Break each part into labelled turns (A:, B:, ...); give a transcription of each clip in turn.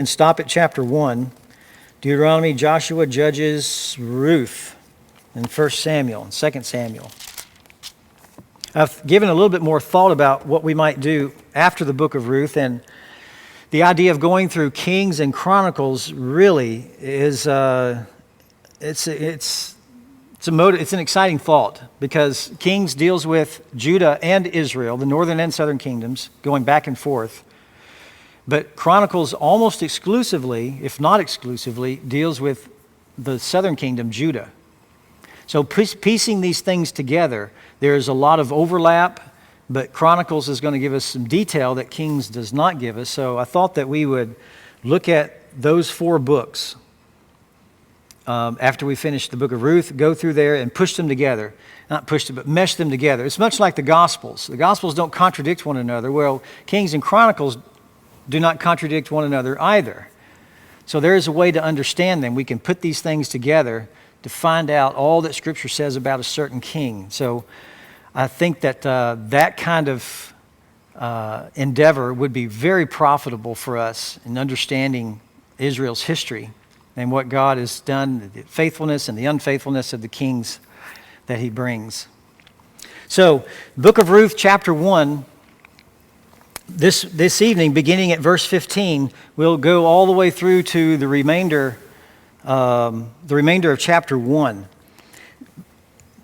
A: and stop at chapter 1. Deuteronomy, Joshua, Judges, Ruth, and 1 Samuel and 2 Samuel. I've given a little bit more thought about what we might do after the book of Ruth, and the idea of going through Kings and Chronicles really is it's an exciting thought, because Kings deals with Judah and Israel, the northern and southern kingdoms, going back and forth. But Chronicles almost exclusively, if not exclusively, deals with the southern kingdom, Judah. So piecing these things together, there's a lot of overlap, but Chronicles is going to give us some detail that Kings does not give us. So I thought that we would look at those 4 books after we finish the book of Ruth, go through there and push them together. Not push them, but mesh them together. It's much like the Gospels. The Gospels don't contradict one another. Well, Kings and Chronicles do not contradict one another either. So there is a way to understand them. We can put these things together to find out all that Scripture says about a certain king. So I think that that kind of endeavor would be very profitable for us in understanding Israel's history and what God has done, the faithfulness and the unfaithfulness of the kings that he brings. So, book of Ruth, chapter 1, this evening, beginning at verse 15, we'll go all the way through to the remainder of chapter 1.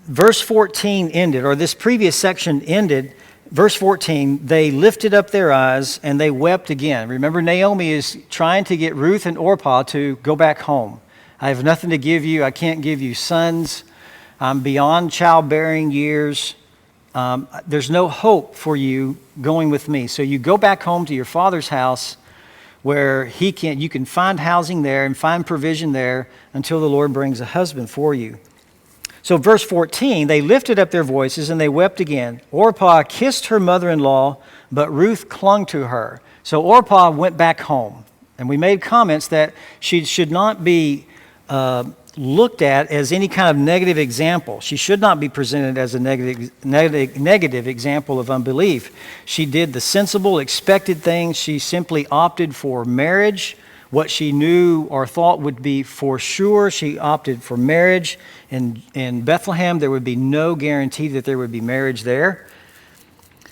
A: Verse 14 ended, or this previous section ended, verse 14, they lifted up their eyes and they wept again. Remember, Naomi is trying to get Ruth and Orpah to go back home. I have nothing to give you. I can't give you sons. I'm beyond childbearing years. There's no hope for you going with me. So you go back home to your father's house where you can find housing there and find provision there until the Lord brings a husband for you. So verse 14, they lifted up their voices and they wept again. Orpah kissed her mother-in-law, but Ruth clung to her. So Orpah went back home. And we made comments that she should not be looked at as any kind of negative example. She should not be presented as a negative example of unbelief. She did the sensible, expected things. She simply opted for marriage. What she knew or thought would be for sure, she opted for marriage. In Bethlehem, there would be no guarantee that there would be marriage there.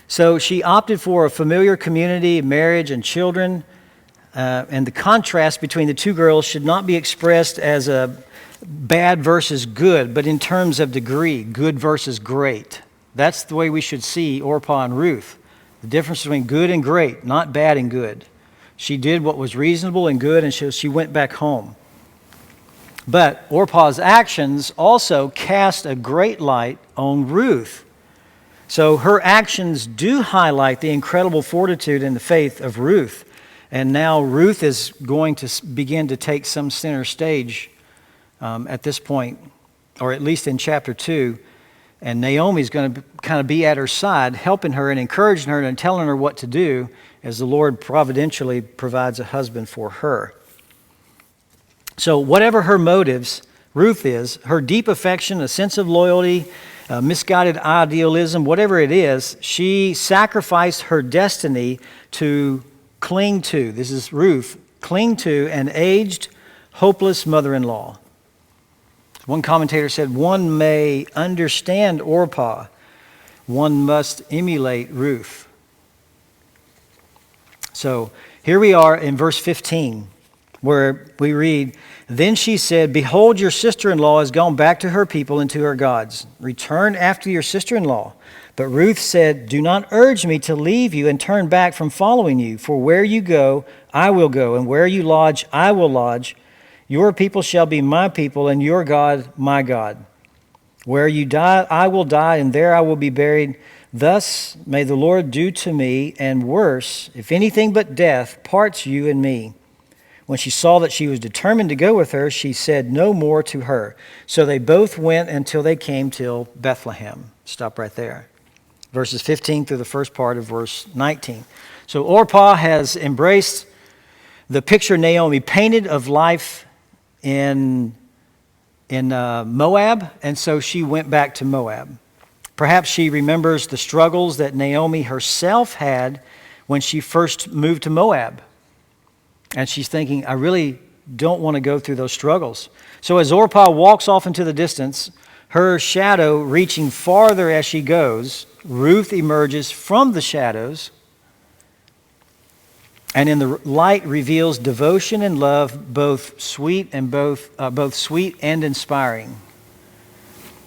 A: So she opted for a familiar community, marriage, and children. And the contrast between the two girls should not be expressed as a bad versus good, but in terms of degree, good versus great. That's the way we should see Orpah and Ruth. The difference between good and great, not bad and good. She did what was reasonable and good, and she went back home. But Orpah's actions also cast a great light on Ruth. So her actions do highlight the incredible fortitude and the faith of Ruth. And now Ruth is going to begin to take some center stage at this point, or at least in chapter 2. And Naomi's going to kind of be at her side, helping her and encouraging her and telling her what to do as the Lord providentially provides a husband for her. So whatever her motives, Ruth is, her deep affection, a sense of loyalty, misguided idealism, whatever it is, she sacrificed her destiny to cling to, this is Ruth, cling to an aged, hopeless mother-in-law. One commentator said, one may understand Orpah, one must emulate Ruth. So here we are in verse 15, where we read, then she said, behold, your sister-in-law has gone back to her people and to her gods. Return after your sister-in-law. But Ruth said, do not urge me to leave you and turn back from following you. For where you go, I will go, and where you lodge, I will lodge. Your people shall be my people, and your God, my God. Where you die, I will die, and there I will be buried. Thus may the Lord do to me, and worse, if anything but death parts you and me. When she saw that she was determined to go with her, she said no more to her. So they both went until they came till Bethlehem. Stop right there. Verses 15 through the first part of verse 19. So Orpah has embraced the picture Naomi painted of life in Moab, and so she went back to Moab. Perhaps she remembers the struggles that Naomi herself had when she first moved to Moab. And she's thinking, I really don't want to go through those struggles. So as Orpah walks off into the distance, her shadow reaching farther as she goes, Ruth emerges from the shadows, and in the light reveals devotion and love, both sweet and inspiring.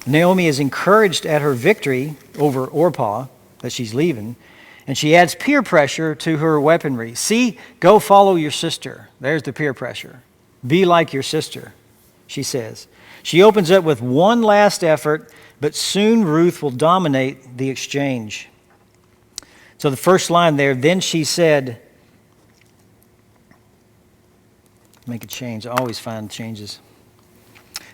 A: Naomi is encouraged at her victory over Orpah, that she's leaving, and she adds peer pressure to her weaponry. See, go follow your sister. There's the peer pressure. Be like your sister, she says. She opens up with one last effort, but soon Ruth will dominate the exchange. So the first line there, then she said, make a change. I always find changes.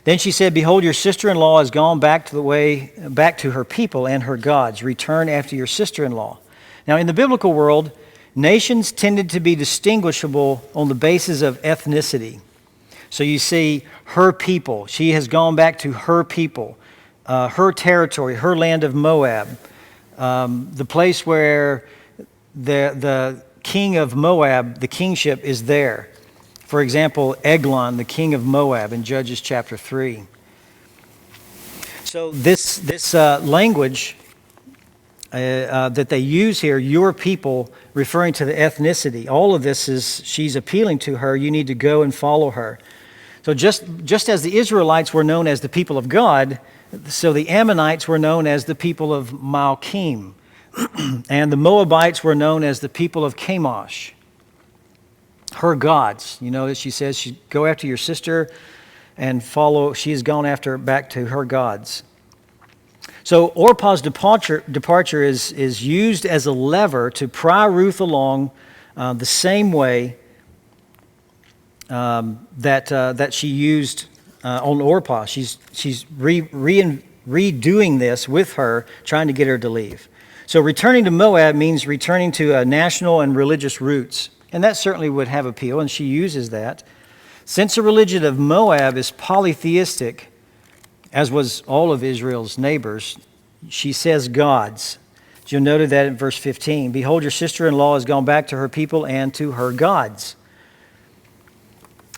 A: Then she said, behold, your sister-in-law has gone back to her people and her gods. Return after your sister-in-law. Now, in the biblical world, nations tended to be distinguishable on the basis of ethnicity. So you see, her people. She has gone back to her people, her territory, her land of Moab, the place where the king of Moab, the kingship is there. For example, Eglon, the king of Moab, in Judges chapter 3. So this language that they use here, your people, referring to the ethnicity, all of this is, she's appealing to her, you need to go and follow her. So just as the Israelites were known as the people of God, so the Ammonites were known as the people of Malkim, and the Moabites were known as the people of Chemosh. Her gods, you know, she says, go after your sister and follow. She has gone back to her gods. So Orpah's departure is used as a lever to pry Ruth along the same way that she used on Orpah. She's redoing this with her, trying to get her to leave. So returning to Moab means returning to national and religious roots. And that certainly would have appeal, and she uses that. Since the religion of Moab is polytheistic, as was all of Israel's neighbors, she says gods. You'll note that in verse 15. Behold, your sister-in-law has gone back to her people and to her gods.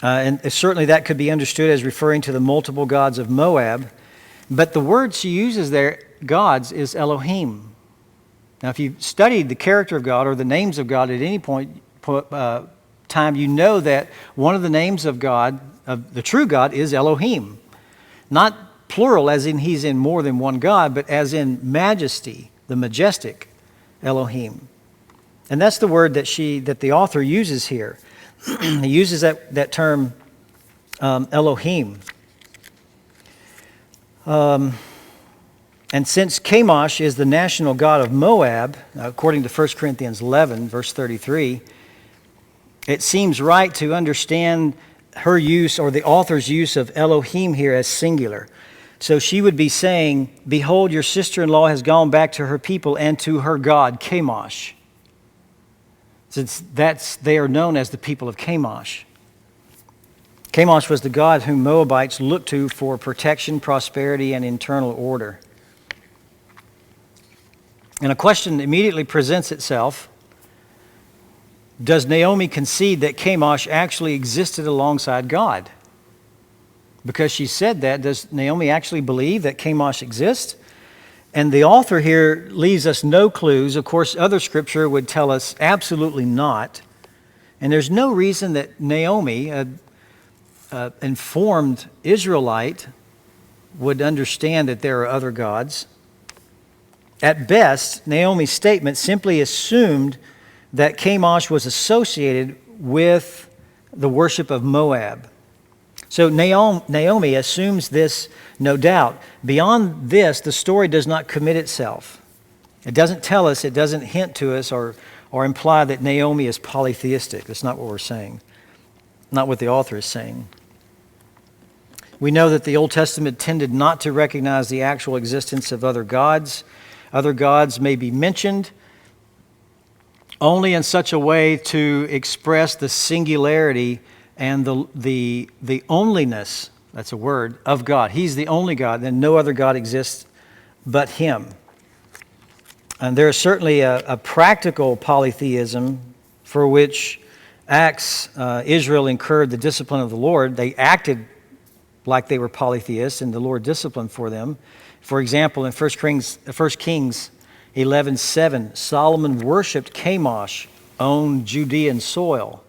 A: And certainly that could be understood as referring to the multiple gods of Moab. But the word she uses there, gods, is Elohim. Now, if you've studied the character of God or the names of God at any time, you know that one of the names of God, of the true God, is Elohim. Not plural as in he's in more than one God, but as in majesty, the majestic Elohim. And that's the word that the author uses here. He uses that term Elohim. And since Chemosh is the national god of Moab, according to 1 Corinthians 11, verse 33, it seems right to understand her use, or the author's use, of Elohim here as singular. So she would be saying, behold, your sister-in-law has gone back to her people and to her god, Chemosh. Since they are known as the people of Chemosh. Chemosh was the god whom Moabites looked to for protection, prosperity, and internal order. And a question immediately presents itself. Does Naomi concede that Chemosh actually existed alongside God? Because she said that, does Naomi actually believe that Chemosh exists? And the author here leaves us no clues. Of course, other scripture would tell us absolutely not. And there's no reason that Naomi, an informed Israelite, would understand that there are other gods. At best, Naomi's statement simply assumed that Chemosh was associated with the worship of Moab. So Naomi assumes this, no doubt. Beyond this, the story does not commit itself. It doesn't tell us, it doesn't hint to us or imply that Naomi is polytheistic. That's not what we're saying. Not what the author is saying. We know that the Old Testament tended not to recognize the actual existence of other gods. Other gods may be mentioned only in such a way to express the singularity and the onlyness, that's a word, of God. He's the only God, and no other God exists but Him. And there is certainly a practical polytheism for which Acts, Israel incurred the discipline of the Lord. They acted like they were polytheists, and the Lord disciplined for them. For example, in 1 Kings 11:7, Solomon worshipped Chemosh on Judean soil.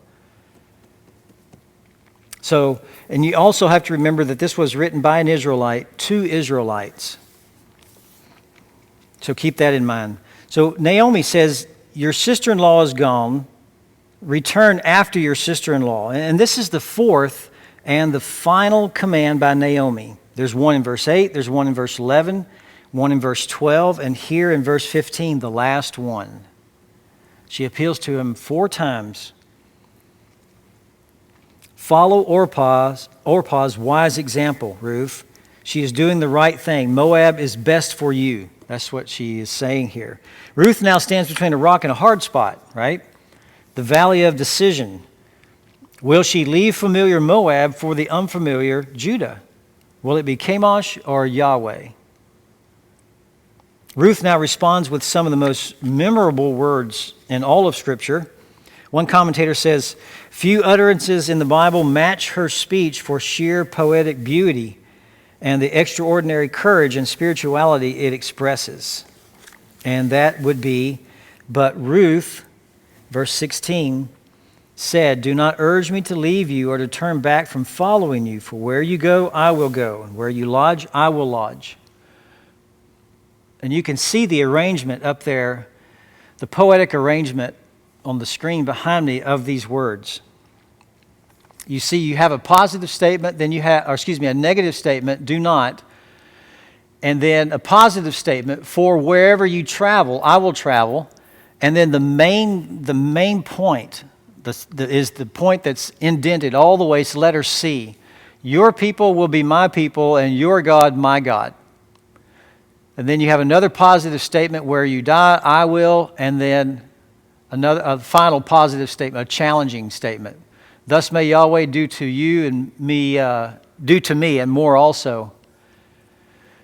A: So, and you also have to remember that this was written by an Israelite to Israelites. So keep that in mind. So Naomi says, your sister-in-law is gone. Return after your sister-in-law. And this is the fourth and the final command by Naomi. There's one in verse 8, there's one in verse 11, one in verse 12, and here in verse 15, the last one. She appeals to him 4 times. Follow Orpah's wise example, Ruth. She is doing the right thing. Moab is best for you. That's what she is saying here. Ruth now stands between a rock and a hard spot, right? The valley of decision. Will she leave familiar Moab for the unfamiliar Judah? Will it be Chemosh or Yahweh? Ruth now responds with some of the most memorable words in all of Scripture. One commentator says, few utterances in the Bible match her speech for sheer poetic beauty and the extraordinary courage and spirituality it expresses. And that would be, but Ruth, verse 16, said, do not urge me to leave you or to turn back from following you, for where you go, I will go, and where you lodge, I will lodge. And you can see the arrangement up there, the poetic arrangement on the screen behind me of these words. You see, you have a positive statement, then you have, a negative statement, do not, and then a positive statement, for wherever you travel, I will travel, and then the main point is the point that's indented all the way, it's letter C. Your people will be my people, and your God, my God. And then you have another positive statement, where you die, I will, and then a final positive statement, a challenging statement. Thus may Yahweh do to you and me, do to me and more also.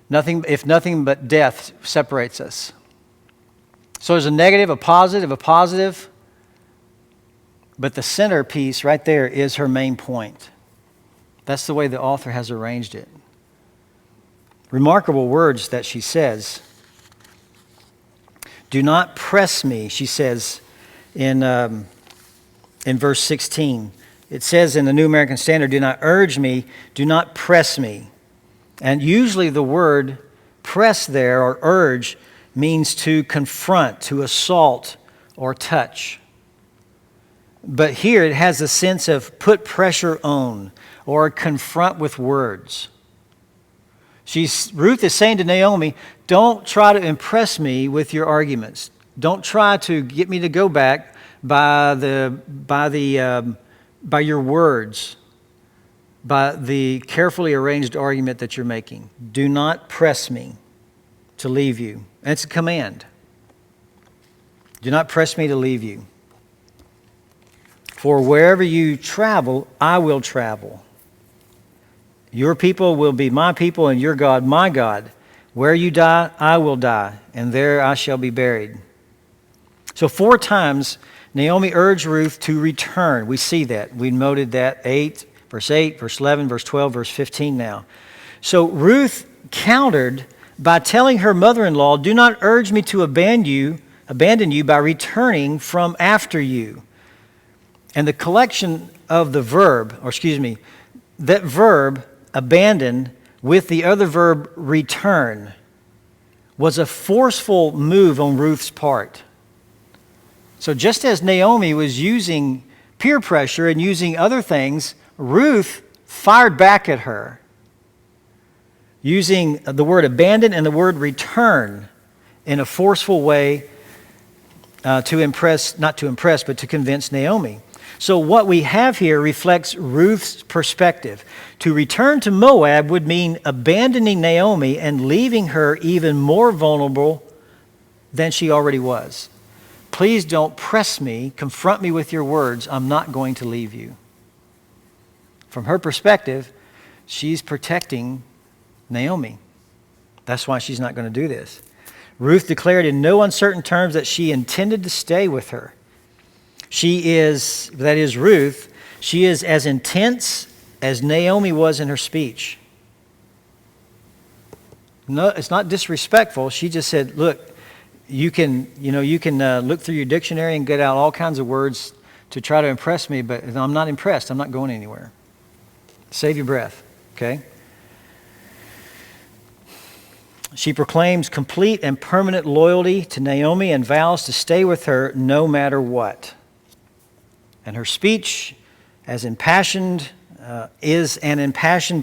A: If nothing but death separates us. So there's a negative, a positive, but the centerpiece right there is her main point. That's the way the author has arranged it. Remarkable words that she says. Do not press me, she says in verse 16. It says in the New American Standard, do not urge me, do not press me. And usually the word press there, or urge, means to confront, to assault, or touch. But here it has a sense of put pressure on, or confront with words. Ruth is saying to Naomi, don't try to impress me with your arguments. Don't try to get me to go back by your words, by the carefully arranged argument that you're making. Do not press me to leave you. And it's a command. Do not press me to leave you. For wherever you travel, I will travel. Your people will be my people, and your God my God. Where you die, I will die, and there I shall be buried. So 4 times Naomi urged Ruth to return. We see that. We noted that verse 8, verse 11, verse 12, verse 15 now. So Ruth countered by telling her mother-in-law, do not urge me to abandon you by returning from after you. And the collection of the verb, that verb, abandon, with the other verb, return, was a forceful move on Ruth's part. So just as Naomi was using peer pressure and using other things, Ruth fired back at her, using the word abandon and the word return in a forceful way not to impress, but to convince Naomi. So what we have here reflects Ruth's perspective. To return to Moab would mean abandoning Naomi and leaving her even more vulnerable than she already was. Please don't press me, confront me with your words. I'm not going to leave you. From her perspective, she's protecting Naomi. That's why she's not going to do this. Ruth declared in no uncertain terms that she intended to stay with her. that is Ruth, she is as intense as Naomi was in her speech. No, it's not disrespectful. She just said, look, you can look through your dictionary and get out all kinds of words to try to impress me, but I'm not impressed. I'm not going anywhere. Save your breath, okay? She proclaims complete and permanent loyalty to Naomi and vows to stay with her no matter what. And her speech is an impassioned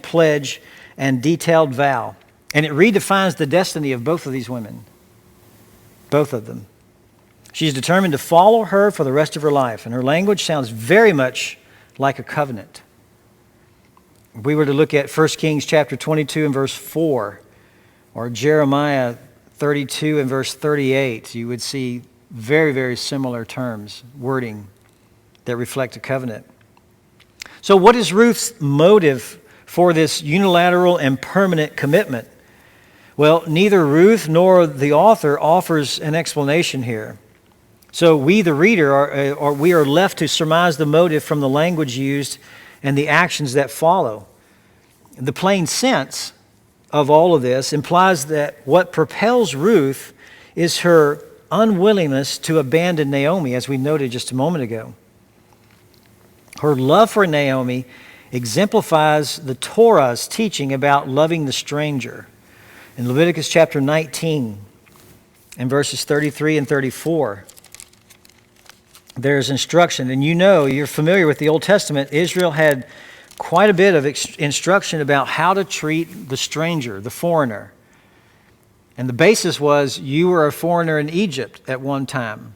A: pledge and detailed vow. And it redefines the destiny of both of these women. Both of them. She's determined to follow her for the rest of her life. And her language sounds very much like a covenant. If we were to look at 1 Kings chapter 22 and verse 4, or Jeremiah 32 and verse 38, you would see very, very similar terms, wording that reflect a covenant. So what is Ruth's motive for this unilateral and permanent commitment? Well, neither Ruth nor the author offers an explanation here. So we, the reader, we are left to surmise the motive from the language used and the actions that follow. The plain sense of all of this implies that what propels Ruth is her unwillingness to abandon Naomi, as we noted just a moment ago. Her love for Naomi exemplifies the Torah's teaching about loving the stranger. In Leviticus chapter 19 and verses 33 and 34, there's instruction. And you're familiar with the Old Testament. Israel had quite a bit of instruction about how to treat the stranger, the foreigner. And the basis was you were a foreigner in Egypt at one time.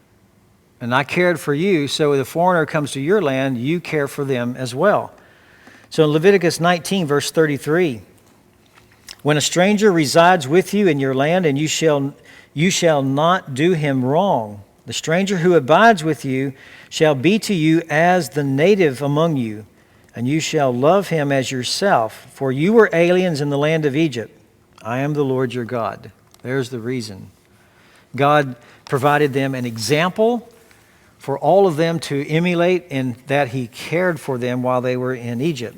A: And I cared for you, so if the foreigner comes to your land, you care for them as well. So in Leviticus 19, verse 33, when a stranger resides with you in your land, and you shall not do him wrong. The stranger who abides with you shall be to you as the native among you, and you shall love him as yourself, for you were aliens in the land of Egypt. I am the Lord your God. There's the reason. God provided them an example for all of them to emulate, in that he cared for them while they were in Egypt.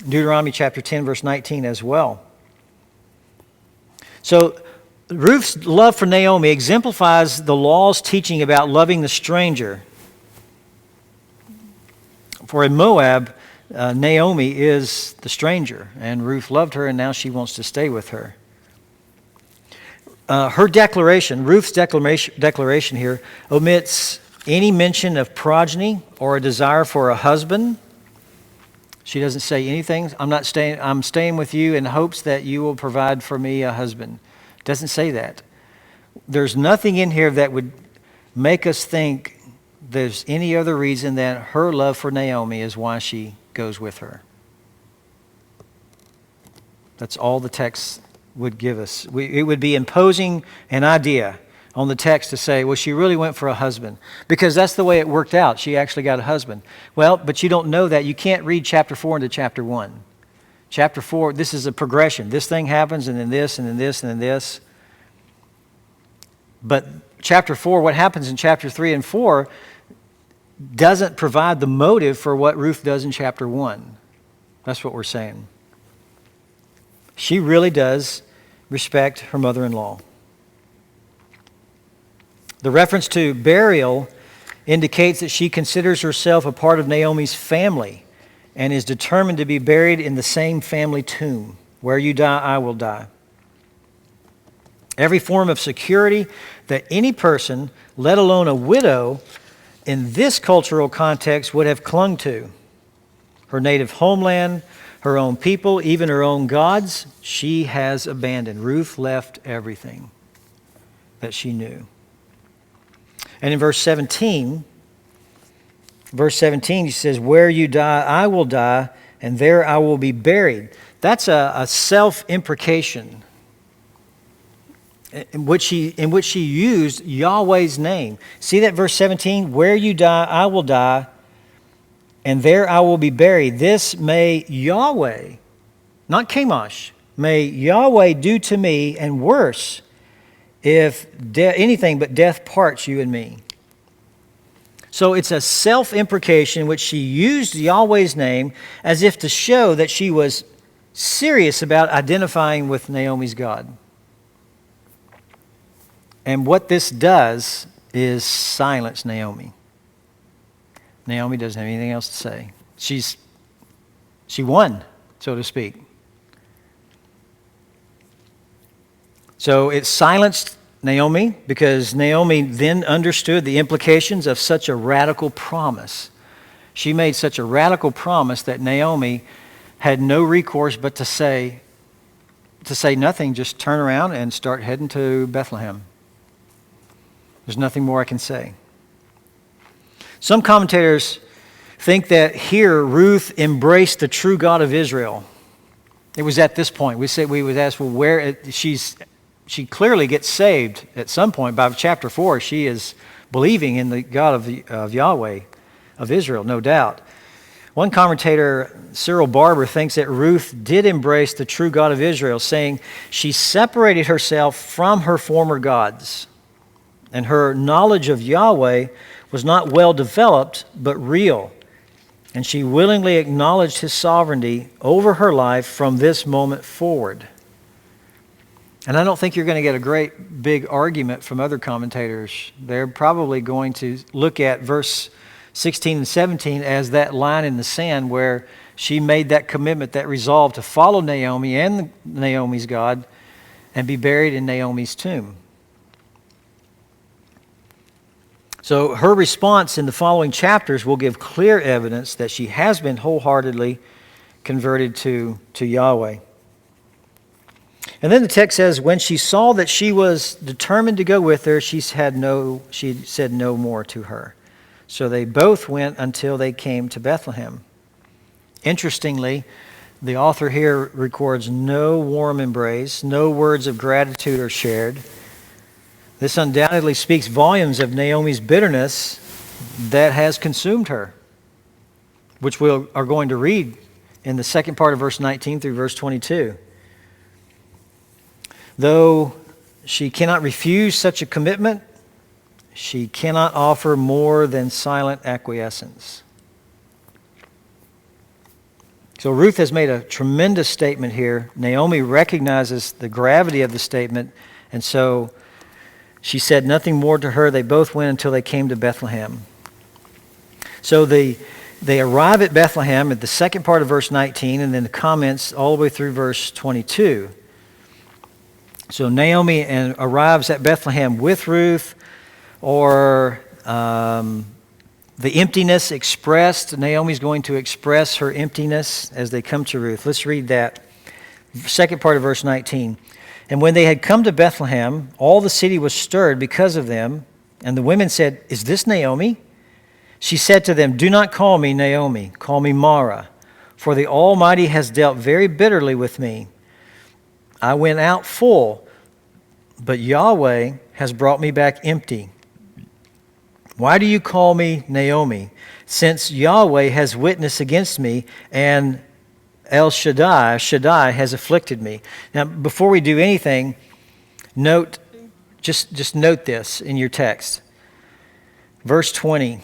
A: Deuteronomy chapter 10, verse 19 as well. So Ruth's love for Naomi exemplifies the law's teaching about loving the stranger. For in Moab, Naomi is the stranger, and Ruth loved her, and now she wants to stay with her. Ruth's declaration here, omits any mention of progeny or a desire for a husband. She doesn't say anything. I'm staying with you in hopes that you will provide for me a husband. Doesn't say that. There's nothing in here that would make us think there's any other reason than her love for Naomi is why she goes with her. That's all the text would give us. It would be imposing an idea on the text to say, well, she really went for a husband, because that's the way it worked out. She actually got a husband. Well, but you don't know that. You can't read chapter 4 into chapter 1. Chapter 4, this is a progression. This thing happens, and then this, and then this, and then this. But chapter 4, what happens in chapter 3 and 4 doesn't provide the motive for what Ruth does in chapter 1. That's what we're saying. She really does respect her mother-in-law. The reference to burial indicates that she considers herself a part of Naomi's family and is determined to be buried in the same family tomb. Where you die, I will die. Every form of security that any person, let alone a widow, in this cultural context would have clung to. Her native homeland, her own people, even her own gods, she has abandoned. Ruth left everything that she knew. And in verse 17, she says, where you die, I will die, and there I will be buried. That's a self-imprecation in which she used Yahweh's name. See that verse 17? Where you die, I will die, and there I will be buried. This may Yahweh, not Chemosh, may Yahweh do to me, and worse, if anything but death parts you and me. So it's a self-imprecation in which she used Yahweh's name as if to show that she was serious about identifying with Naomi's God. And what this does is silence Naomi. Naomi doesn't have anything else to say. She won, so to speak. So it silenced Naomi because Naomi then understood the implications of such a radical promise. She made such a radical promise that Naomi had no recourse but to say nothing, just turn around and start heading to Bethlehem. There's nothing more I can say. Some commentators think that here Ruth embraced the true God of Israel. It was at this point. We would ask, well, where she clearly gets saved at some point. By chapter 4, she is believing in the God of Yahweh, of Israel, no doubt. One commentator, Cyril Barber, thinks that Ruth did embrace the true God of Israel, saying she separated herself from her former gods, and her knowledge of Yahweh was not well developed, but real. And she willingly acknowledged his sovereignty over her life from this moment forward. And I don't think you're going to get a great big argument from other commentators. They're probably going to look at verse 16 and 17 as that line in the sand where she made that commitment, that resolve to follow Naomi and Naomi's God and be buried in Naomi's tomb. So her response in the following chapters will give clear evidence that she has been wholeheartedly converted to Yahweh. And then the text says, when she saw that she was determined to go with her, she said no more to her. So they both went until they came to Bethlehem. Interestingly, the author here records no warm embrace, no words of gratitude are shared. This undoubtedly speaks volumes of Naomi's bitterness that has consumed her, which we are going to read in the second part of verse 19 through verse 22. Though she cannot refuse such a commitment, she cannot offer more than silent acquiescence. So Ruth has made a tremendous statement here. Naomi recognizes the gravity of the statement, and so she said nothing more to her. They both went until they came to Bethlehem. So they arrive at Bethlehem at the second part of verse 19, and then the comments all the way through verse 22. So Naomi arrives at Bethlehem with Ruth, or the emptiness expressed. Naomi's going to express her emptiness as they come to Ruth. Let's read that second part of verse 19. And when they had come to Bethlehem, all the city was stirred because of them. And the women said, "Is this Naomi?" She said to them, "Do not call me Naomi, call me Mara, for the Almighty has dealt very bitterly with me. I went out full, but Yahweh has brought me back empty. Why do you call me Naomi, since Yahweh has witnessed against me, and El Shaddai has afflicted me?" Now, before we do anything, just note this in your text. Verse 20,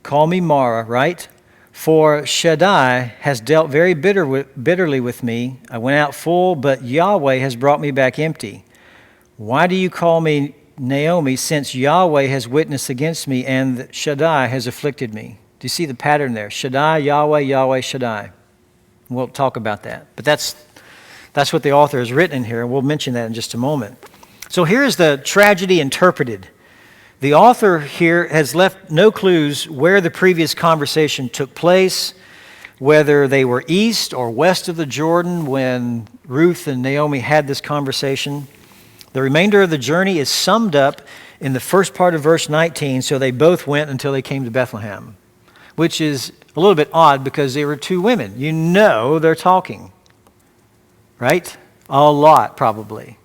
A: call me Mara, right? For Shaddai has dealt very bitterly with me. I went out full, but Yahweh has brought me back empty. Why do you call me Naomi, since Yahweh has witnessed against me, and Shaddai has afflicted me? Do you see the pattern there? Shaddai, Yahweh, Yahweh, Shaddai. We'll talk about that. But that's what the author has written in here, and we'll mention that in just a moment. So here's the tragedy interpreted. The author here has left no clues where the previous conversation took place, whether they were east or west of the Jordan when Ruth and Naomi had this conversation. The remainder of the journey is summed up in the first part of verse 19, so they both went until they came to Bethlehem, which is a little bit odd because they were two women. You know they're talking, right? A lot, probably.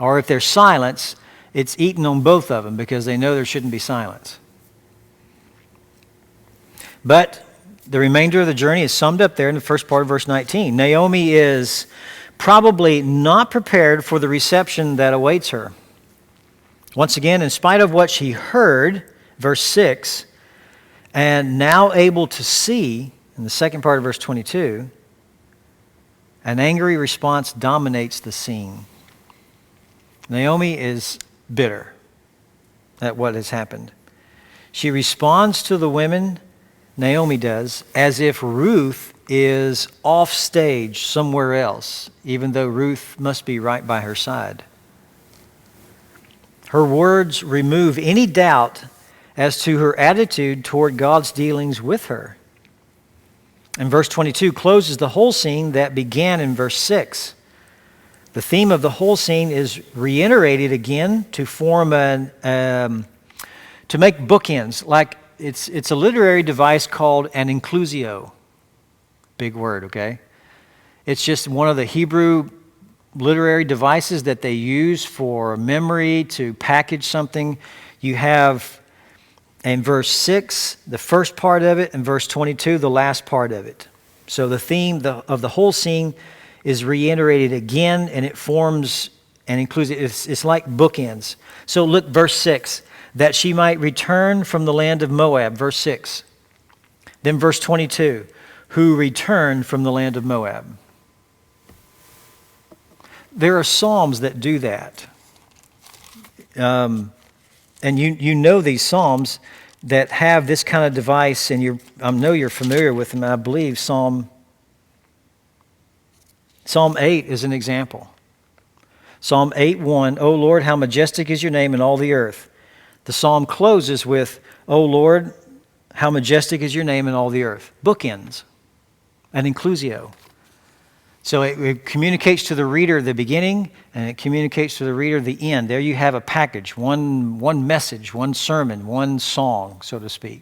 A: Or if there's silence, it's eaten on both of them because they know there shouldn't be silence. But the remainder of the journey is summed up there in the first part of verse 19. Naomi is probably not prepared for the reception that awaits her. Once again, in spite of what she heard verse 6, and now able to see, in the second part of verse 22, an angry response dominates the scene. Naomi is bitter at what has happened. She responds to the women, Naomi does, as if Ruth is off stage somewhere else, even though Ruth must be right by her side. Her words remove any doubt as to her attitude toward God's dealings with her. And verse 22 closes the whole scene that began in verse 6. The theme of the whole scene is reiterated again to form to make bookends. Like it's a literary device called an inclusio. Big word, okay? It's just one of the Hebrew literary devices that they use for memory to package something. You have in verse 6, the first part of it, and verse 22, the last part of it. So the theme of the whole scene is reiterated again, and it forms and includes it. It's like bookends. So look, verse 6, that she might return from the land of Moab, verse 6. Then verse 22, who returned from the land of Moab. There are psalms that do that. And you know these psalms that have this kind of device, and I know you're familiar with them. I believe Psalm 8 is an example. Psalm 8:1, O Lord, how majestic is your name in all the earth. The psalm closes with, O Lord, how majestic is your name in all the earth. Bookends, an inclusio. So it communicates to the reader the beginning, and it communicates to the reader the end. There you have a package, one message, one sermon, one song, so to speak.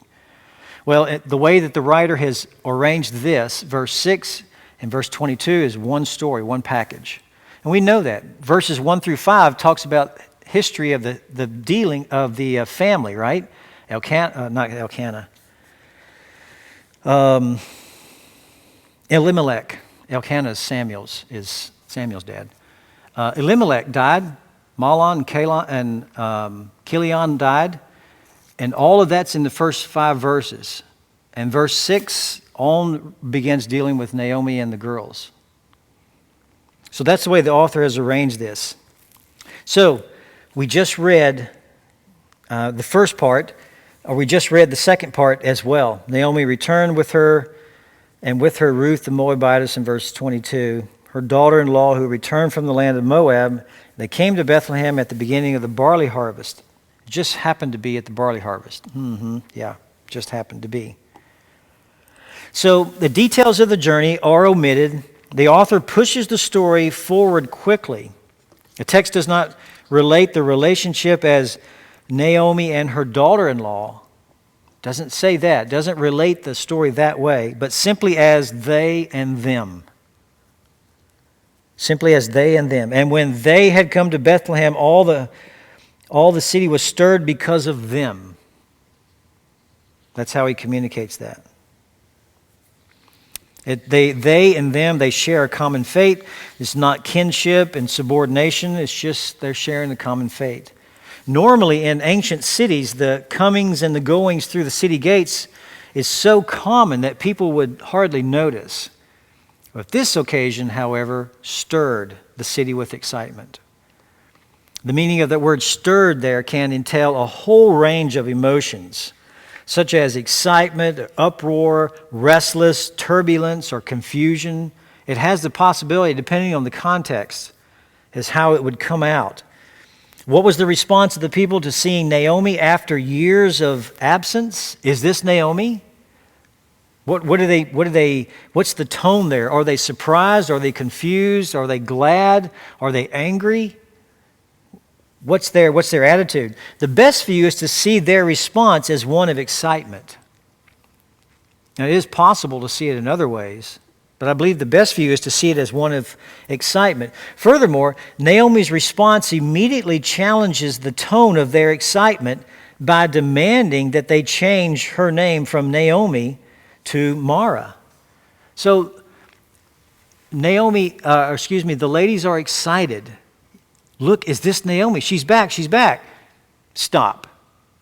A: Well, the way that the writer has arranged this, verse 6 and verse 22 is one story, one package. And we know that. Verses 1 through 5 talks about history of the dealing of the family, right? Elimelech. Elkanah is Samuel's dad. Elimelech died. Mahlon and Chilion died. And all of that's in the first 5 verses. And verse 6 on begins dealing with Naomi and the girls. So that's the way the author has arranged this. So we just read the first part, or we just read the second part as well. Naomi returned with her, and with her Ruth the Moabitess in verse 22, her daughter-in-law who returned from the land of Moab. They came to Bethlehem at the beginning of the barley harvest. It just happened to be at the barley harvest. Just happened to be. So the details of the journey are omitted. The author pushes the story forward quickly. The text does not relate the relationship as Naomi and her daughter-in-law. Doesn't say that, doesn't relate the story that way, but simply as they and them. Simply as they and them. And when they had come to Bethlehem, all the city was stirred because of them. That's how he communicates that. They and them, they share a common fate. It's not kinship and subordination. It's just they're sharing the common fate. Normally in ancient cities, the comings and the goings through the city gates is so common that people would hardly notice. But this occasion, however, stirred the city with excitement. The meaning of that word stirred there can entail a whole range of emotions, such as excitement, uproar, restless, turbulence, or confusion. It has the possibility, depending on the context, as how it would come out. What was the response of the people to seeing Naomi after years of absence? Is this Naomi? What's the tone there? Are they surprised? Are they confused? Are they glad? Are they angry? What's their attitude? The best view is to see their response as one of excitement. Now, it is possible to see it in other ways, but I believe the best view is to see it as one of excitement. Furthermore, Naomi's response immediately challenges the tone of their excitement by demanding that they change her name from Naomi to Mara. So, the ladies are excited. Look, is this Naomi? She's back. Stop.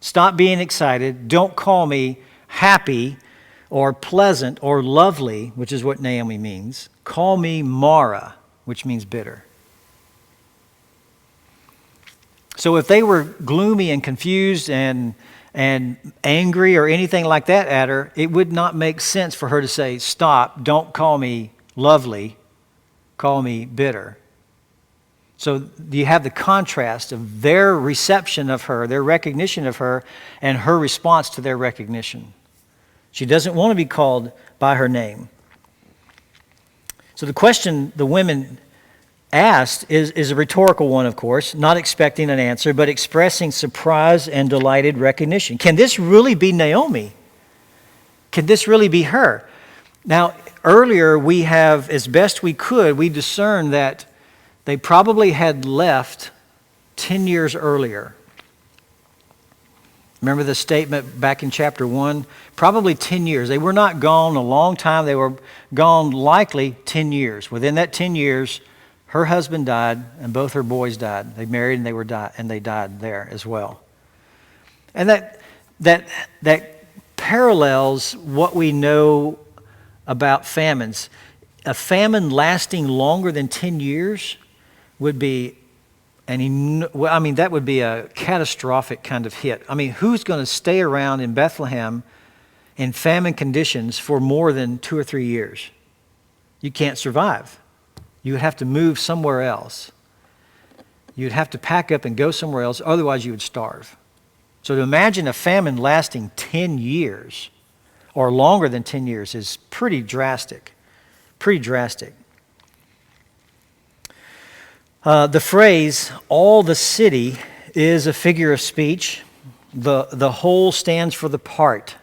A: Stop being excited. Don't call me happy or pleasant or lovely, which is what Naomi means. Call me Mara, which means bitter. So if they were gloomy and confused and angry or anything like that at her, it would not make sense for her to say, stop, don't call me lovely, call me bitter. So you have the contrast of their reception of her, their recognition of her, and her response to their recognition. She doesn't want to be called by her name. So the question the women asked is a rhetorical one, of course, not expecting an answer, but expressing surprise and delighted recognition. Can this really be Naomi? Can this really be her? Now, earlier we have, as best we could, we discerned that they probably had left 10 years earlier. Remember the statement back in chapter 1? Probably 10 years. They were not gone a long time. They were gone likely 10 years. Within that 10 years, her husband died and both her boys died. They married and they died there as well. And that parallels what we know about famines. A famine lasting longer than 10 years would be that would be a catastrophic kind of hit. I mean, who's going to stay around in Bethlehem in famine conditions for more than 2 or 3 years? You can't survive. You would have to move somewhere else. You'd have to pack up and go somewhere else, otherwise you would starve. So to imagine a famine lasting 10 years or longer than 10 years is pretty drastic. Pretty drastic. The phrase, all the city, is a figure of speech. The whole stands for the part,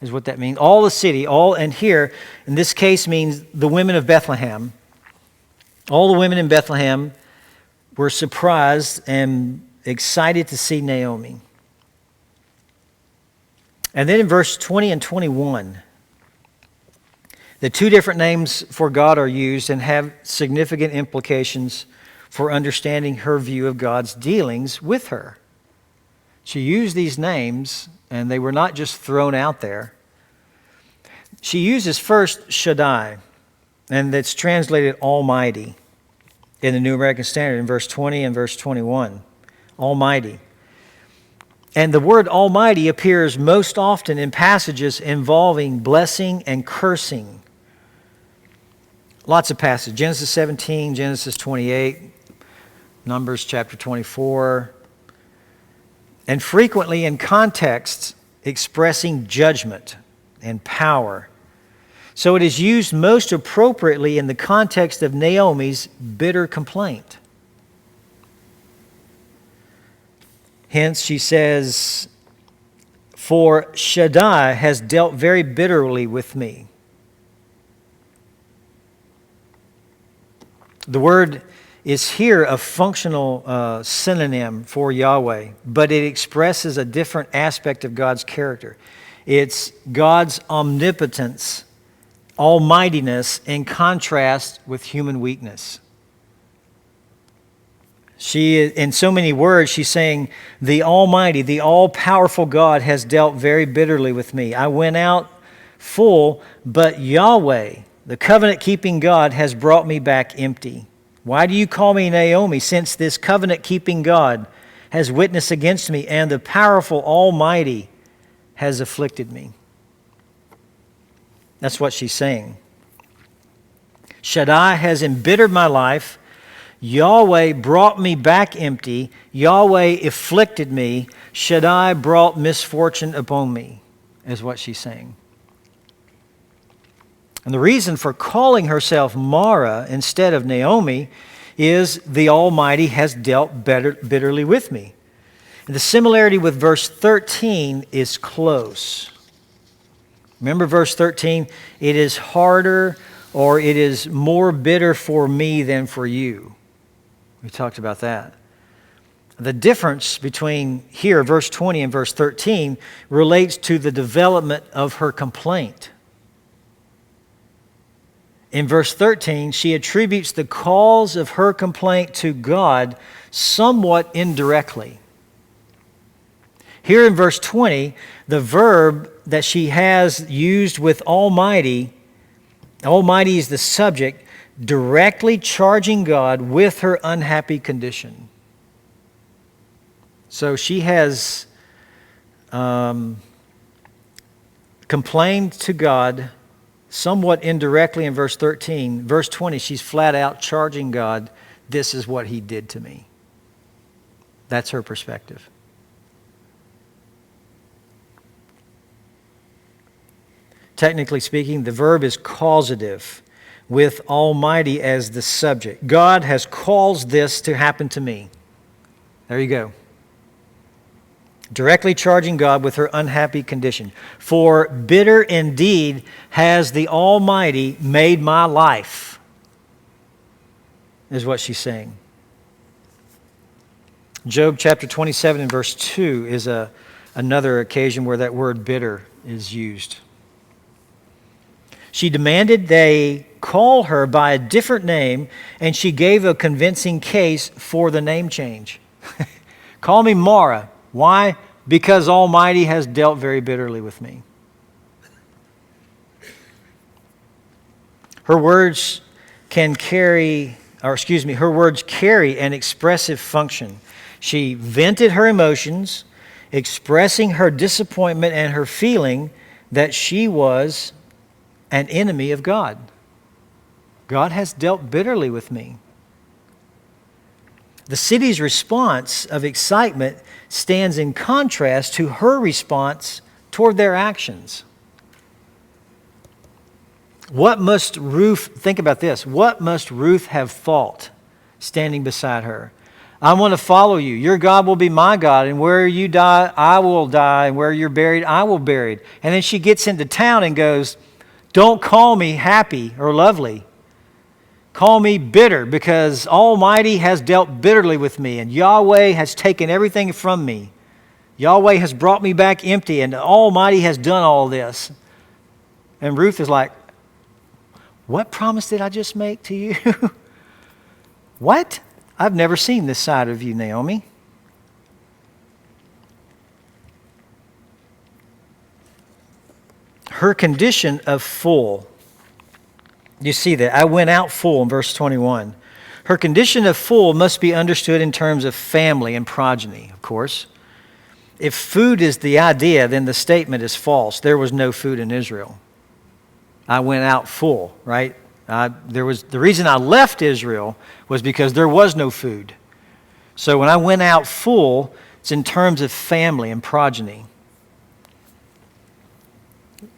A: is what that means. All the city, and here, in this case, means the women of Bethlehem. All the women in Bethlehem were surprised and excited to see Naomi. And then in verse 20 and 21, the two different names for God are used and have significant implications for understanding her view of God's dealings with her. She used these names, and they were not just thrown out there. She uses first Shaddai, and that's translated Almighty in the New American Standard in verse 20 and verse 21. Almighty. And the word Almighty appears most often in passages involving blessing and cursing. Lots of passages. Genesis 17, Genesis 28, Numbers chapter 24, and frequently in contexts expressing judgment and power. So it is used most appropriately in the context of Naomi's bitter complaint. Hence, she says, "For Shaddai has dealt very bitterly with me." The word is here a functional synonym for Yahweh, but it expresses a different aspect of God's character. It's God's omnipotence, almightiness, in contrast with human weakness. She, in so many words, she's saying, the Almighty, the all-powerful God has dealt very bitterly with me. I went out full, but Yahweh, the covenant-keeping God, has brought me back empty. Why do you call me Naomi, since this covenant-keeping God has witnessed against me, and the powerful Almighty has afflicted me? That's what she's saying. Shaddai has embittered my life. Yahweh brought me back empty. Yahweh afflicted me. Shaddai brought misfortune upon me, is what she's saying. And the reason for calling herself Mara instead of Naomi is the Almighty has dealt bitterly with me. And the similarity with verse 13 is close. Remember verse 13? It is harder, or it is more bitter for me than for you. We talked about that. The difference between here, verse 20 and verse 13, relates to the development of her complaint. In verse 13, she attributes the cause of her complaint to God somewhat indirectly. Here in verse 20, the verb that she has used with Almighty, Almighty is the subject, directly charging God with her unhappy condition. So she has complained to God somewhat indirectly in verse 13. Verse 20, she's flat out charging God, this is what he did to me. That's her perspective. Technically speaking, the verb is causative with Almighty as the subject. God has caused this to happen to me. There you go. Directly charging God with her unhappy condition. For bitter indeed has the Almighty made my life, is what she's saying. Job chapter 27 and verse 2 is another occasion where that word bitter is used. She demanded they call her by a different name, and she gave a convincing case for the name change. Call me Mara. Why? Because Almighty has dealt very bitterly with me. Her words carry an expressive function. She vented her emotions, expressing her disappointment and her feeling that she was an enemy of God. God has dealt bitterly with me. The city's response of excitement stands in contrast to her response toward their actions. Think about this, what must Ruth have thought standing beside her? I want to follow you. Your God will be my God, and where you die, I will die, and where you're buried, I will be buried. And then she gets into town and goes, don't call me happy or lovely. Call me bitter, because Almighty has dealt bitterly with me, and Yahweh has taken everything from me. Yahweh has brought me back empty, and Almighty has done all this. And Ruth is like, what promise did I just make to you? What? I've never seen this side of you, Naomi. Her condition of full. You see that. I went out full in verse 21. Her condition of full must be understood in terms of family and progeny, of course. If food is the idea, then the statement is false. There was no food in Israel. I went out full, right? The reason I left Israel was because there was no food. So when I went out full, it's in terms of family and progeny.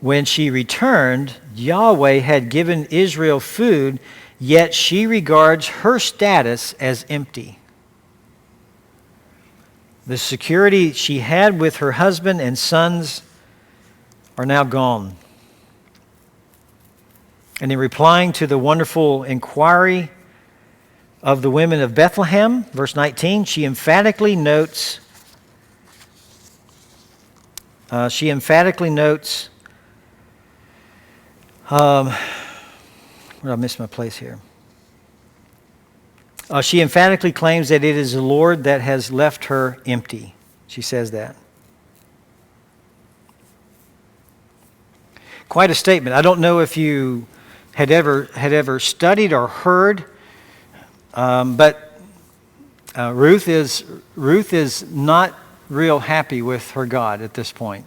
A: When she returned, Yahweh had given Israel food, yet she regards her status as empty. The security she had with her husband and sons are now gone. And in replying to the wonderful inquiry of the women of Bethlehem, verse 19, she emphatically notes, where did I miss my place here? She emphatically claims that it is the Lord that has left her empty. She says that. Quite a statement. I don't know if you had ever studied or heard, but Ruth is not real happy with her God at this point.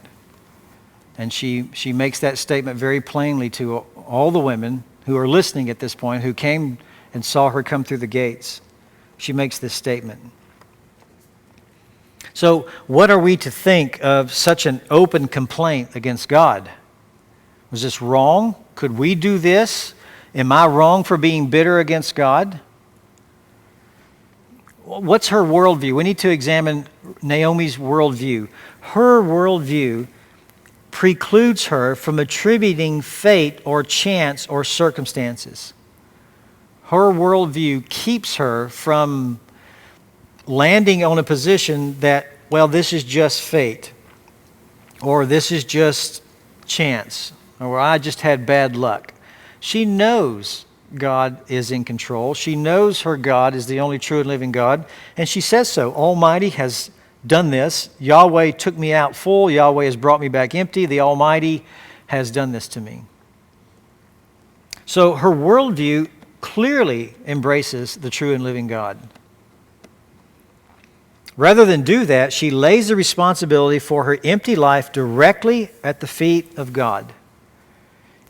A: And she makes that statement very plainly to all the women who are listening at this point, who came and saw her come through the gates. She makes this statement. So what are we to think of such an open complaint against God? Was this wrong? Could we do this? Am I wrong for being bitter against God? What's her worldview? We need to examine Naomi's worldview. Her worldview precludes her from attributing fate or chance or circumstances. Her worldview keeps her from landing on a position that, well, this is just fate, or this is just chance, or I just had bad luck. She knows God is in control. She knows her God is the only true and living God, and she says so. Almighty has done this. Yahweh took me out full. Yahweh has brought me back empty. The Almighty has done this to me. So her worldview clearly embraces the true and living God. Rather than do that, she lays the responsibility for her empty life directly at the feet of God.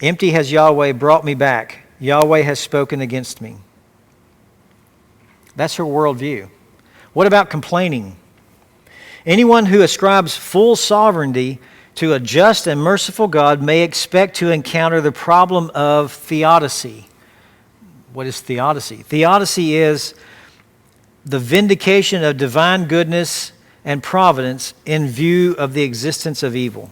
A: Empty has Yahweh brought me back. Yahweh has spoken against me. That's her worldview. What about complaining? Anyone who ascribes full sovereignty to a just and merciful God may expect to encounter the problem of theodicy. What is theodicy? Theodicy is the vindication of divine goodness and providence in view of the existence of evil.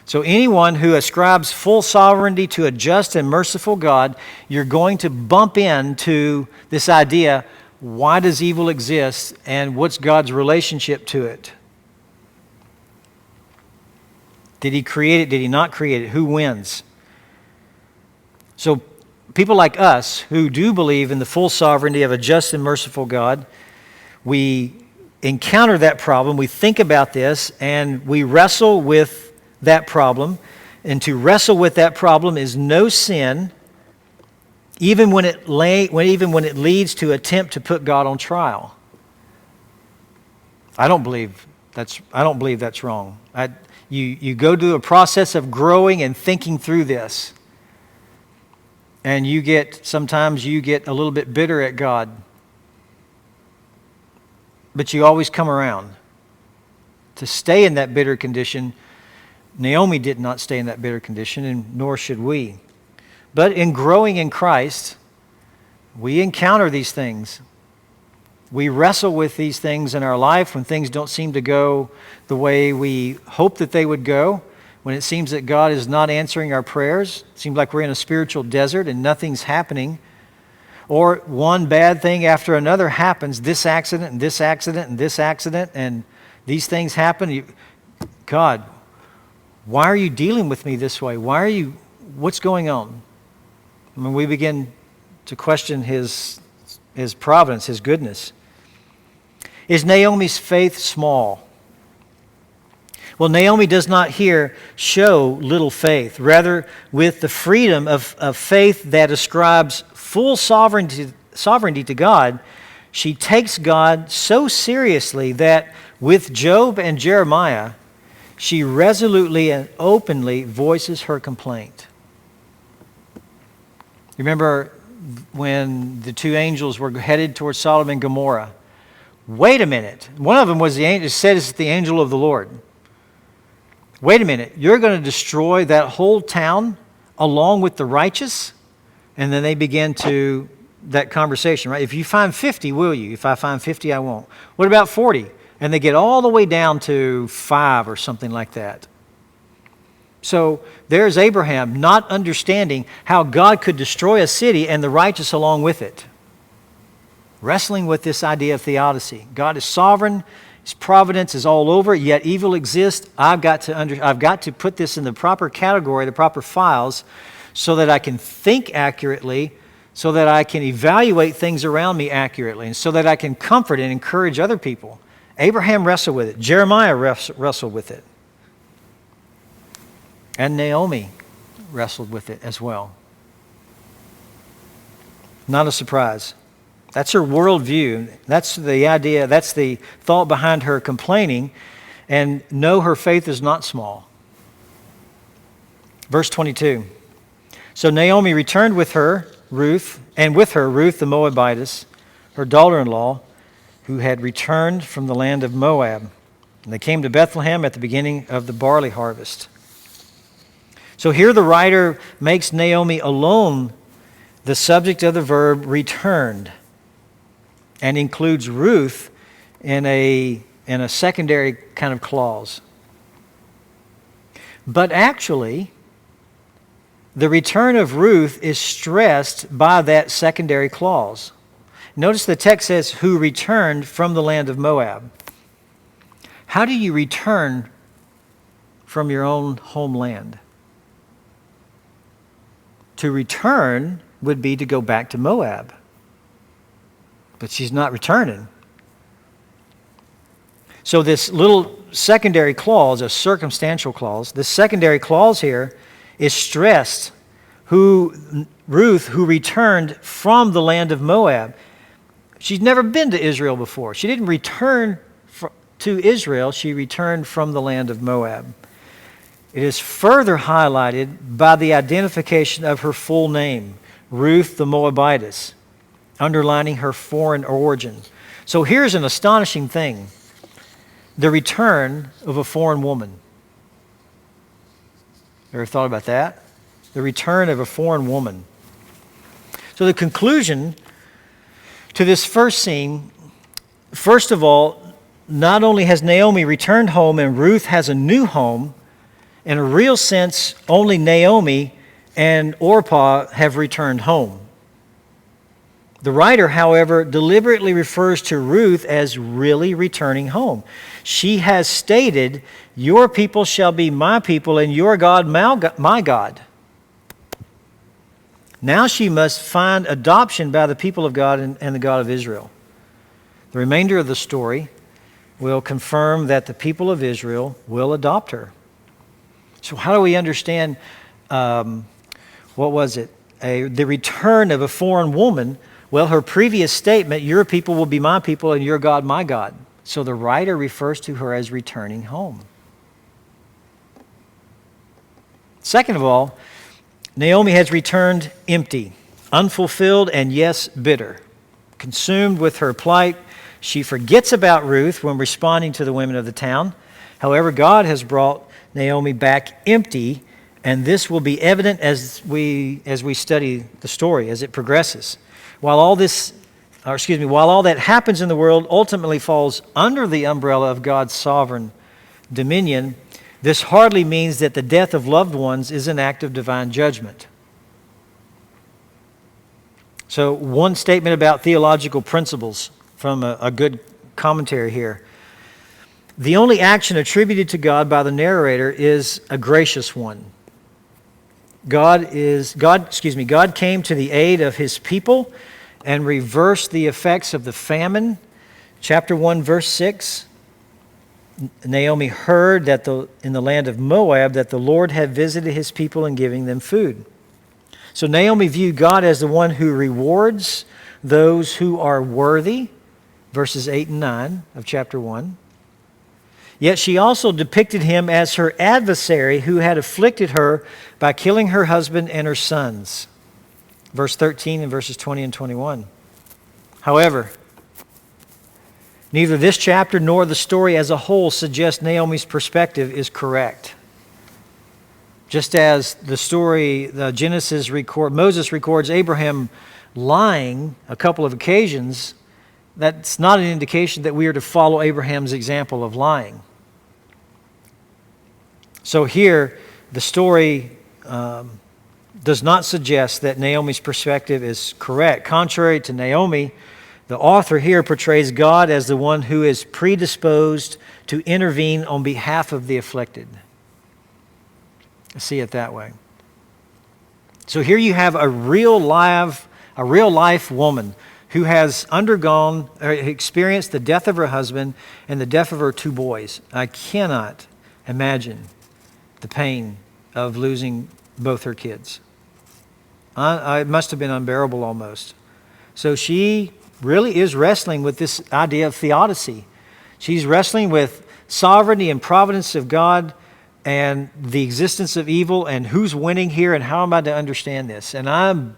A: So anyone who ascribes full sovereignty to a just and merciful God, you're going to bump into this idea, why does evil exist and what's God's relationship to it? Did he create it? Did he not create it? Who wins? So people like us who do believe in the full sovereignty of a just and merciful God, we encounter that problem, we think about this, and we wrestle with that problem. And to wrestle with that problem is no sin, even when it leads to attempt to put God on trial. I don't believe that's wrong. You go through a process of growing and thinking through this. And sometimes you get a little bit bitter at God. But you always come around. To stay in that bitter condition, Naomi did not stay in that bitter condition, and nor should we. But in growing in Christ, we encounter these things. We wrestle with these things in our life when things don't seem to go the way we hope that they would go. When it seems that God is not answering our prayers, it seems like we're in a spiritual desert and nothing's happening. Or one bad thing after another happens, this accident and this accident and this accident, and these things happen. God, why are you dealing with me this way? What's going on? I mean, we begin to question his providence, his goodness. Is Naomi's faith small? Well, Naomi does not here show little faith. Rather, with the freedom of faith that ascribes full sovereignty to God, she takes God so seriously that with Job and Jeremiah, she resolutely and openly voices her complaint. You remember when the two angels were headed towards Sodom and Gomorrah? Wait a minute. One of them was said it's the angel of the Lord. Wait a minute, you're going to destroy that whole town along with the righteous? And then they begin that conversation, right? If you find 50, will you? If I find 50, I won't. What about 40? And they get all the way down to 5 or something like that. So there's Abraham not understanding how God could destroy a city and the righteous along with it. Wrestling with this idea of theodicy. God is sovereign. His providence is all over, yet evil exists. I've got to put this in the proper category, the proper files, so that I can think accurately, so that I can evaluate things around me accurately, and so that I can comfort and encourage other people. Abraham wrestled with it. Jeremiah wrestled with it. And Naomi wrestled with it as well. Not a surprise. That's her worldview. That's the idea, that's the thought behind her complaining. And no, her faith is not small. Verse 22. So Naomi returned with her, Ruth, the Moabitess, her daughter-in-law, who had returned from the land of Moab. And they came to Bethlehem at the beginning of the barley harvest. So here the writer makes Naomi alone the subject of the verb returned, and includes Ruth in a secondary kind of clause. But actually, the return of Ruth is stressed by that secondary clause. Notice the text says, who returned from the land of Moab. How do you return from your own homeland? To return would be to go back to Moab. But she's not returning. So this little secondary clause, a circumstantial clause, this secondary clause here is stressed. Ruth, who returned from the land of Moab. She's never been to Israel before. She didn't return to Israel. She returned from the land of Moab. It is further highlighted by the identification of her full name, Ruth the Moabitess, underlining her foreign origin. So here's an astonishing thing: the return of a foreign woman. Ever thought about that? The return of a foreign woman. So the conclusion to this first scene, first of all, not only has Naomi returned home and Ruth has a new home, in a real sense, only Naomi and Orpah have returned home. The writer, however, deliberately refers to Ruth as really returning home. She has stated, "Your people shall be my people, and your God my God." Now she must find adoption by the people of God and the God of Israel. The remainder of the story will confirm that the people of Israel will adopt her. So how do we understand, the return of a foreign woman? Well, her previous statement, "Your people will be my people and your God my God." So the writer refers to her as returning home. Second of all, Naomi has returned empty, unfulfilled, and yes, bitter. Consumed with her plight, she forgets about Ruth when responding to the women of the town. However, God has brought Naomi back empty, and this will be evident as we study the story, as it progresses. While all that happens in the world ultimately falls under the umbrella of God's sovereign dominion, this hardly means that the death of loved ones is an act of divine judgment. So one statement about theological principles from a good commentary here. The only action attributed to God by the narrator is a gracious one. God came to the aid of his people and reversed the effects of the famine. Chapter 1, verse 6. Naomi heard that in the land of Moab that the Lord had visited his people in giving them food. So Naomi viewed God as the one who rewards those who are worthy, verses 8 and 9 of chapter 1. Yet she also depicted him as her adversary who had afflicted her by killing her husband and her sons. Verse 13 and verses 20 and 21. However, neither this chapter nor the story as a whole suggests Naomi's perspective is correct. Just as the story, Moses records Abraham lying a couple of occasions, that's not an indication that we are to follow Abraham's example of lying. So here, the story does not suggest that Naomi's perspective is correct. Contrary to Naomi, the author here portrays God as the one who is predisposed to intervene on behalf of the afflicted. I see it that way. So here you have a real life woman who has experienced the death of her husband and the death of her two boys. I cannot imagine the pain of losing both her kids. It must have been unbearable almost. So she really is wrestling with this idea of theodicy. She's wrestling with sovereignty and providence of God and the existence of evil and who's winning here and how am I to understand this. And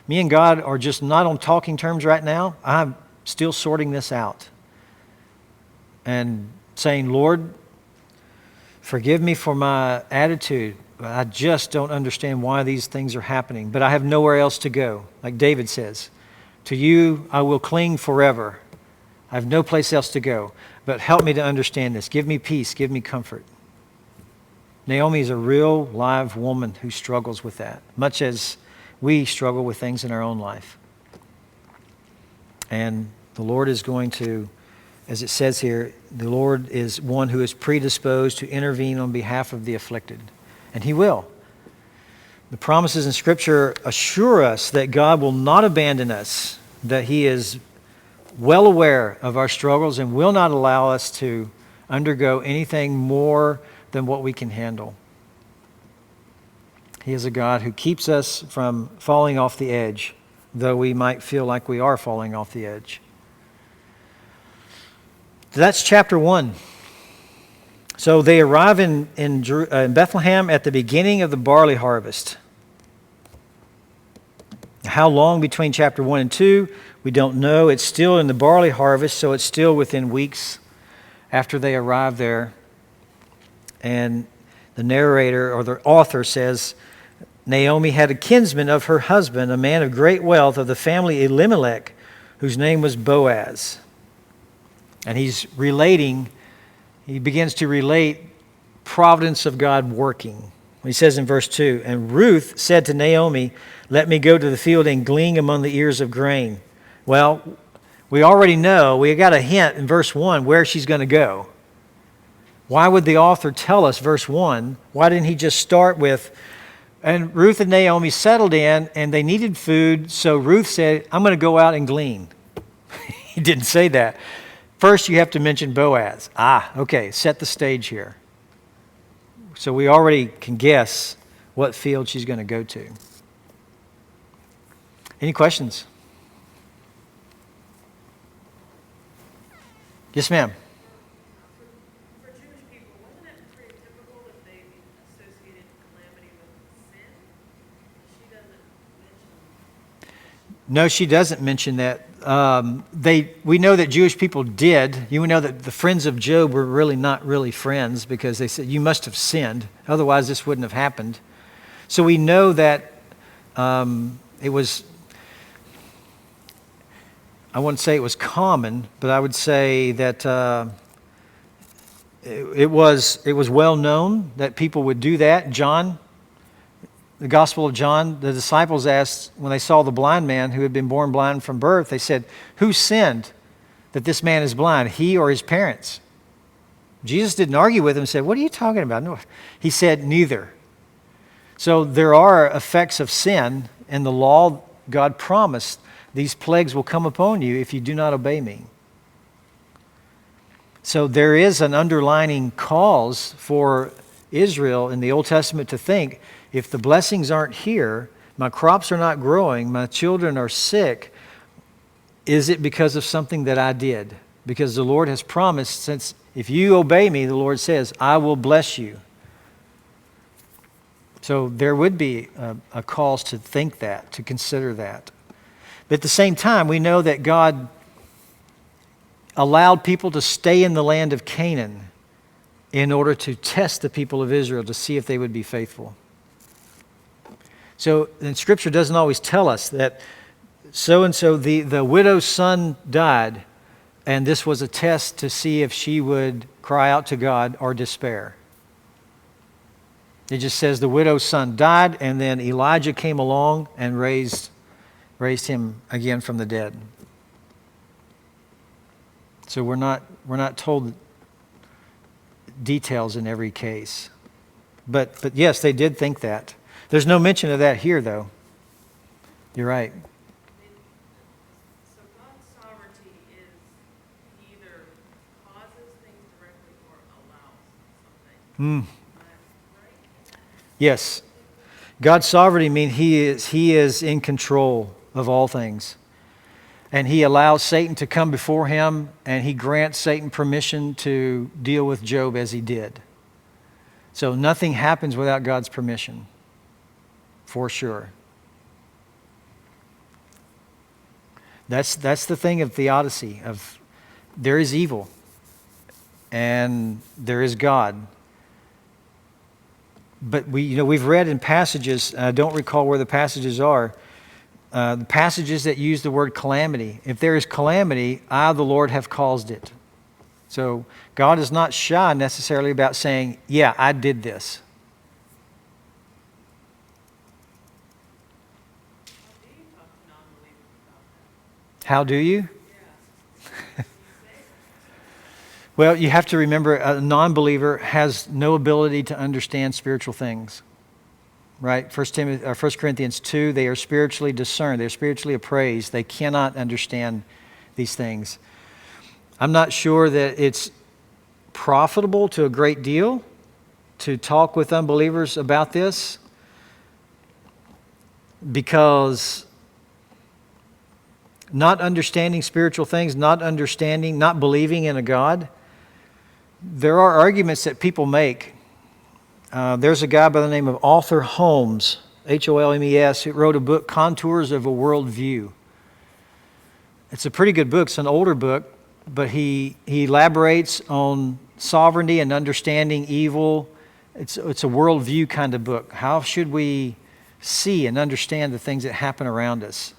A: me and God are just not on talking terms right now. I'm still sorting this out and saying, Lord, forgive me for my attitude. I just don't understand why these things are happening, but I have nowhere else to go. Like David says, to you I will cling forever. I have no place else to go, but help me to understand this. Give me peace, give me comfort. Naomi is a real live woman who struggles with that, much as we struggle with things in our own life. And the Lord is going to, as it says here, the Lord is one who is predisposed to intervene on behalf of the afflicted. And he will. The promises in Scripture assure us that God will not abandon us, that he is well aware of our struggles and will not allow us to undergo anything more than what we can handle. He is a God who keeps us from falling off the edge, though we might feel like we are falling off the edge. So that's chapter 1. So they arrive in Bethlehem at the beginning of the barley harvest. How long between chapter 1 and 2, we don't know. It's still in the barley harvest, so it's still within weeks after they arrive there. And the narrator or the author says, Naomi had a kinsman of her husband, a man of great wealth of the family Elimelech, whose name was Boaz. And he begins to relate providence of God working. He says in verse 2, and Ruth said to Naomi, let me go to the field and glean among the ears of grain. Well, we already know, we got a hint in verse 1 where she's going to go. Why would the author tell us verse 1? Why didn't he just start with, and Ruth and Naomi settled in and they needed food, so Ruth said, I'm going to go out and glean. He didn't say that. First, you have to mention Boaz. Okay, set the stage here. So we already can guess what field she's going to go to. Any questions? Yes, ma'am.
B: For Jewish people, wasn't it pretty typical that they associated calamity with sin? She doesn't mention.
A: No, she doesn't mention that. We know that Jewish people did. You know that the friends of Job were really not really friends because they said, you must have sinned. Otherwise, this wouldn't have happened. So we know that it was, I wouldn't say it was common, but I would say that it was well known that people would do that. John, the Gospel of John, the disciples asked, when they saw the blind man who had been born blind from birth, they said, who sinned that this man is blind, he or his parents? Jesus didn't argue with them and said, what are you talking about? No. He said, neither. So there are effects of sin in the law. God promised these plagues will come upon you if you do not obey me. So there is an underlining cause for Israel in the Old Testament to think, if the blessings aren't here, my crops are not growing, my children are sick, is it because of something that I did? Because the Lord has promised, since if you obey me, the Lord says, I will bless you. So there would be a cause to think that, to consider that. But at the same time, we know that God allowed people to stay in the land of Canaan in order to test the people of Israel to see if they would be faithful. So, and Scripture doesn't always tell us that so-and-so, the widow's son died, and this was a test to see if she would cry out to God or despair. It just says the widow's son died, and then Elijah came along and raised him again from the dead. So we're not told details in every case. But yes, they did think that. There's no mention of that here, though. You're right.
B: So God's sovereignty is He either causes things directly or allows something. Right?
A: Yes. God's sovereignty means He is in control of all things. And He allows Satan to come before Him, and He grants Satan permission to deal with Job as he did. So nothing happens without God's permission, for sure. That's the thing of theodicy, of there is evil and there is God. But we've read in passages, I don't recall where the passages are, the passages that use the word calamity. If there is calamity, I, the Lord, have caused it. So God is not shy necessarily about saying, yeah, I did this. How do you? Well, you have to remember a non-believer has no ability to understand spiritual things. Right? 1 Corinthians 2, they are spiritually discerned. They're spiritually appraised. They cannot understand these things. I'm not sure that it's profitable to a great deal to talk with unbelievers about this, because not understanding spiritual things, not believing in a God, there are arguments that people make. There's a guy by the name of Arthur Holmes, Holmes, who wrote a book, Contours of a Worldview. It's a pretty good book. It's an older book, but he elaborates on sovereignty and understanding evil. It's a worldview kind of book. How should we see and understand the things that happen around us?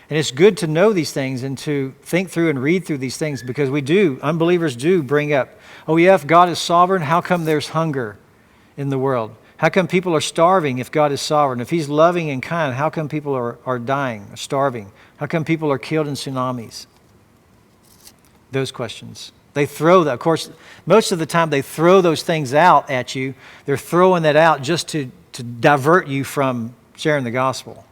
A: And it's good to know these things and to think through and read through these things, because unbelievers do bring up, oh yeah, if God is sovereign, how come there's hunger in the world? How come people are starving if God is sovereign? If He's loving and kind, how come people are dying, are starving? How come people are killed in tsunamis? Those questions. They throw that. Of course, most of the time they throw those things out at you. They're throwing that out just to divert you from sharing the gospel.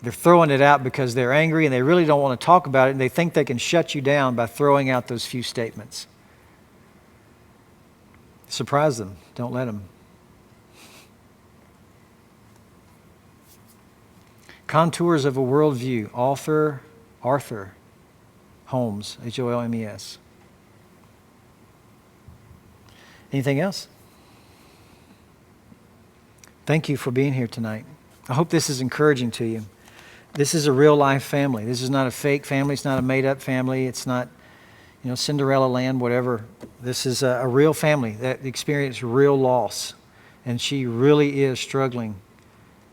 A: They're throwing it out because they're angry and they really don't want to talk about it, and they think they can shut you down by throwing out those few statements. Surprise them. Don't let them. Contours of a Worldview, author Arthur Holmes, Holmes. Anything else? Thank you for being here tonight. I hope this is encouraging to you. This is a real life family. This is not a fake family. It's not a made up family. It's not, Cinderella land, whatever. This is a real family that experienced real loss. And she really is struggling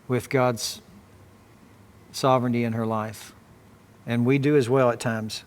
A: with God's sovereignty in her life. And we do as well at times.